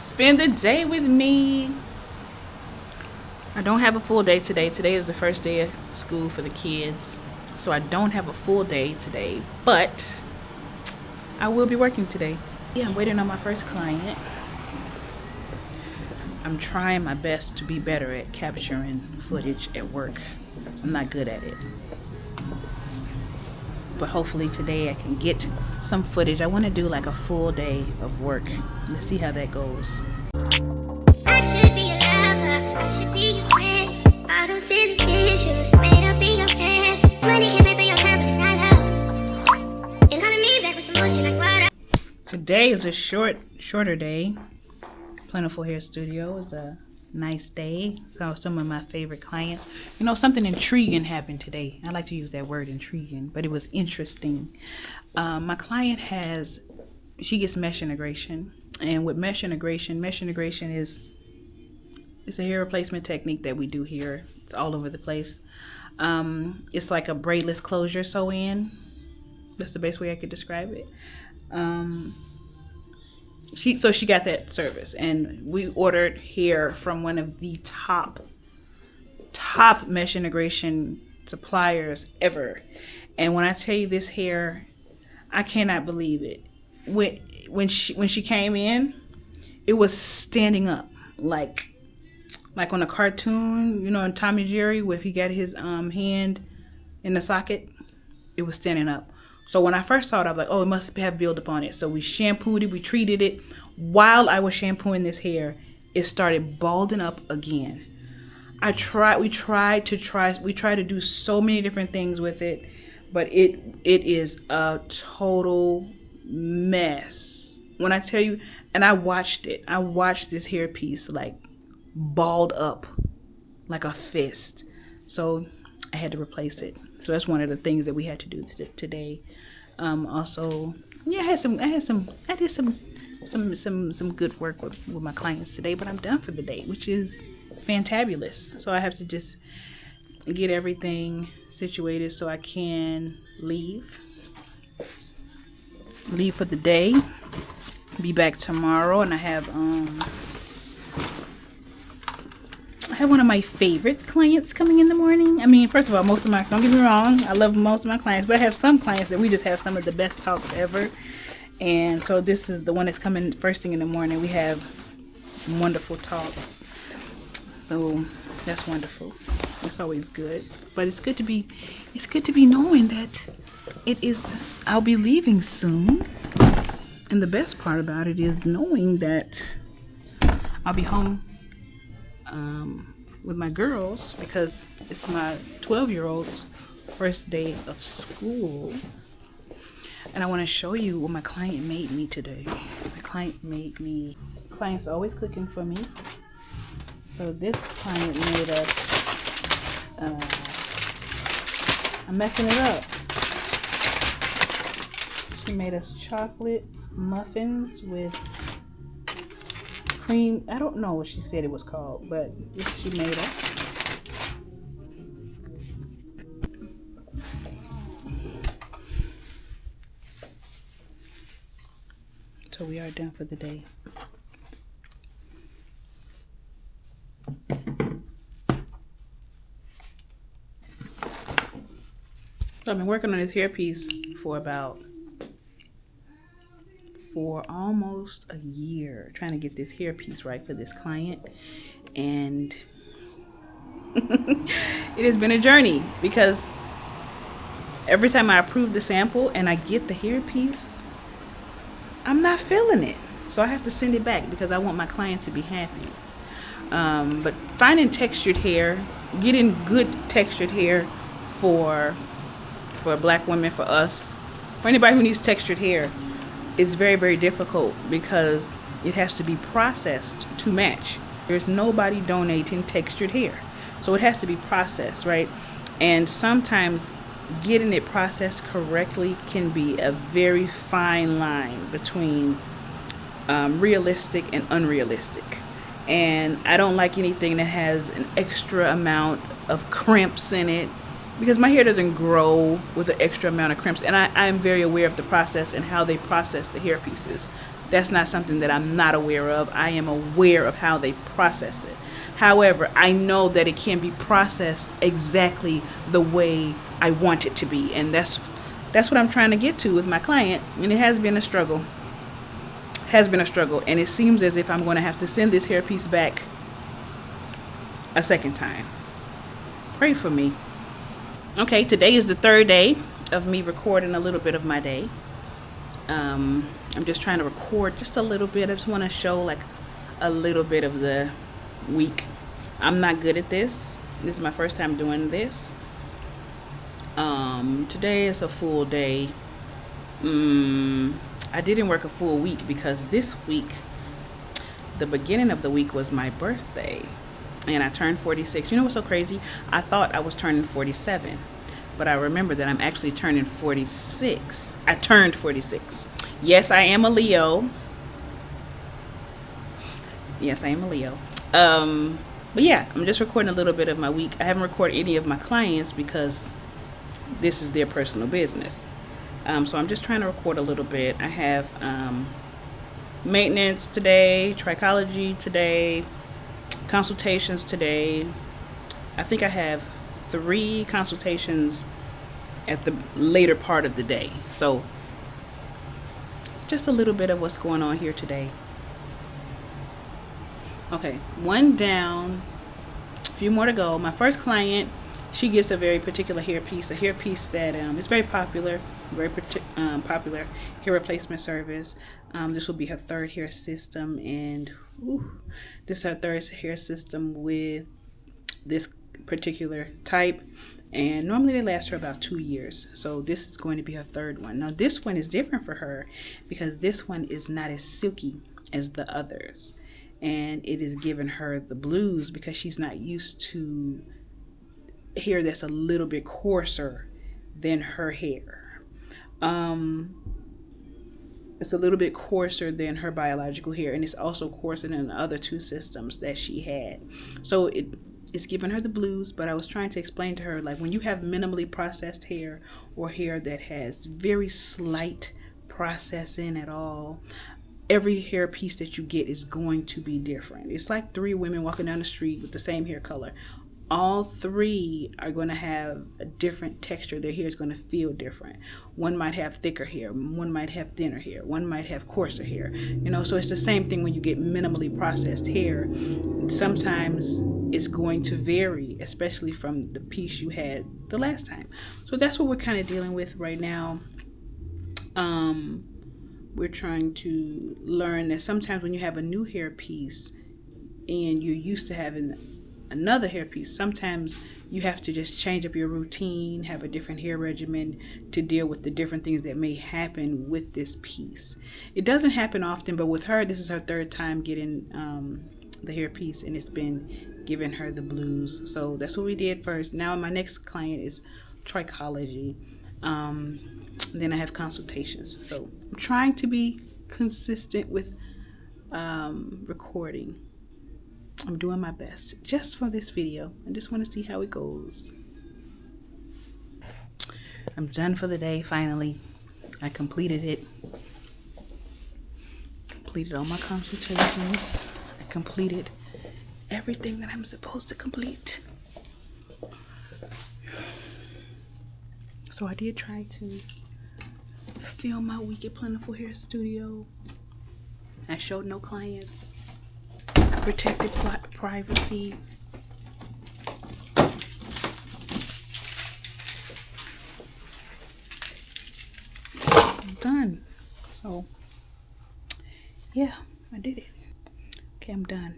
Spend the day with me. I don't have a full day today. Today is the first day of school for the kids. So I don't have a full day today, but I will be working today. Yeah, I'm waiting on my first client. I'm trying my best to be better at capturing footage at work. I'm not good at it. But hopefully today I can get some footage. I want to do like a full day of work. Let's see how that goes. I should be a lover, I should be your friend. I don't see the issues made up in your head. Money can pay for your time, but it's not love. And calling me back with some bullshit like water. Today is a shorter day. Plentiful Hair Studio is a nice day. Saw some of my favorite clients. You know, something intriguing happened today. I like to use that word, intriguing, but it was interesting. My client she gets mesh integration, and with mesh integration is it's a hair replacement technique that we do here. It's all over the place. It's like a braidless closure sew-in. That's the best way I could describe it. She got that service, and we ordered hair from one of the top mesh integration suppliers ever. And when I tell you this hair, I cannot believe it. When she came in, it was standing up like on a cartoon, you know, in Tom and Jerry, where he got his hand in the socket, it was standing up. So when I first saw it, I was like, oh, it must have build-up on it. So we shampooed it, we treated it. While I was shampooing this hair, it started balding up again. We tried to do so many different things with it, but it is a total mess. When I tell you, and I watched this hairpiece like balled up like a fist. So I had to replace it. So that's one of the things that we had to do today. Also, yeah, I did some good work with my clients today, but I'm done for the day, which is fantabulous. So I have to just get everything situated so I can leave for the day. Be back tomorrow, and I have one of my favorite clients coming in the morning. I mean, first of all, don't get me wrong, I love most of my clients, but I have some clients that we just have some of the best talks ever. And so this is the one that's coming first thing in the morning. We have wonderful talks. So that's wonderful. That's always good. But it's good to be knowing that I'll be leaving soon. And the best part about it is knowing that I'll be home with my girls, because it's my 12-year-old's first day of school. And I want to show you what my client made me today. Client's always cooking for me. So this client made us, I'm messing it up. She made us chocolate muffins with cream. I don't know what she said it was called, but this she made us. So we are done for the day. So I've been working on this hairpiece for almost a year, trying to get this hairpiece right for this client. And it has been a journey, because every time I approve the sample and I get the hairpiece, I'm not feeling it. So I have to send it back because I want my client to be happy. But finding textured hair, getting good textured hair for black women, for us, for anybody who needs textured hair, is very, very difficult, because it has to be processed to match. There's nobody donating textured hair. So it has to be processed, right? And sometimes getting it processed correctly can be a very fine line between realistic and unrealistic. And I don't like anything that has an extra amount of crimps in it, because my hair doesn't grow with an extra amount of crimps. And I'm very aware of the process and how they process the hair pieces. That's not something that I'm not aware of. I am aware of how they process it. However, I know that it can be processed exactly the way I want it to be. And that's what I'm trying to get to with my client. And it has been a struggle. And it seems as if I'm going to have to send this hairpiece back a second time. Pray for me. Okay, today is the third day of me recording a little bit of my day. I'm just trying to record just a little bit. I just want to show like a little bit of the week. I'm not good at this. This is my first time doing this. Today is a full day. I didn't work a full week because this week, the beginning of the week was my birthday. And I turned 46. You know what's so crazy? I thought I was turning 47. But I remember that I'm actually turning 46. I turned 46. Yes, I am a Leo. But yeah, I'm just recording a little bit of my week. I haven't recorded any of my clients because this is their personal business. So I'm just trying to record a little bit. I have maintenance today, trichology today, consultations today. I think I have 3 consultations at the later part of the day. So just a little bit of what's going on here today. Okay, 1 down, a few more to go. My first client, she gets a very particular hairpiece, that is very popular, popular hair replacement service. This will be her 3rd hair system, and this is her 3rd hair system with this particular type, and normally they last her about 2 years. So this is going to be her 3rd one. Now this one is different for her because this one is not as silky as the others, and it is giving her the blues because she's not used to hair that's a little bit coarser than her hair. It's a little bit coarser than her biological hair, and it's also coarser than the other 2 systems that she had. So it's giving her the blues. But I was trying to explain to her, like, when you have minimally processed hair or hair that has very slight processing at all, every hair piece that you get is going to be different. It's like 3 women walking down the street with the same hair color. All 3 are going to have a different texture. Their hair is going to feel different. One might have thicker hair, one might have thinner hair, one might have coarser hair. So it's the same thing when you get minimally processed hair. Sometimes it's going to vary, especially from the piece you had the last time. So that's what we're kind of dealing with right now. We're trying to learn that sometimes when you have a new hair piece and you're used to having another hairpiece, sometimes you have to just change up your routine, have a different hair regimen to deal with the different things that may happen with this piece. It doesn't happen often, but with her, this is her 3rd time getting the hairpiece, and it's been giving her the blues. So that's what we did first. Now my next client is trichology. Then I have consultations. So I'm trying to be consistent with recording. I'm doing my best just for this video. I just want to see how it goes. I'm done for the day finally. I completed it. Completed all my consultations. I completed everything that I'm supposed to complete. So I did try to film my week at Plentiful Hair Studio. I showed no clients. Protected privacy. I'm done. So, yeah, I did it. Okay, I'm done.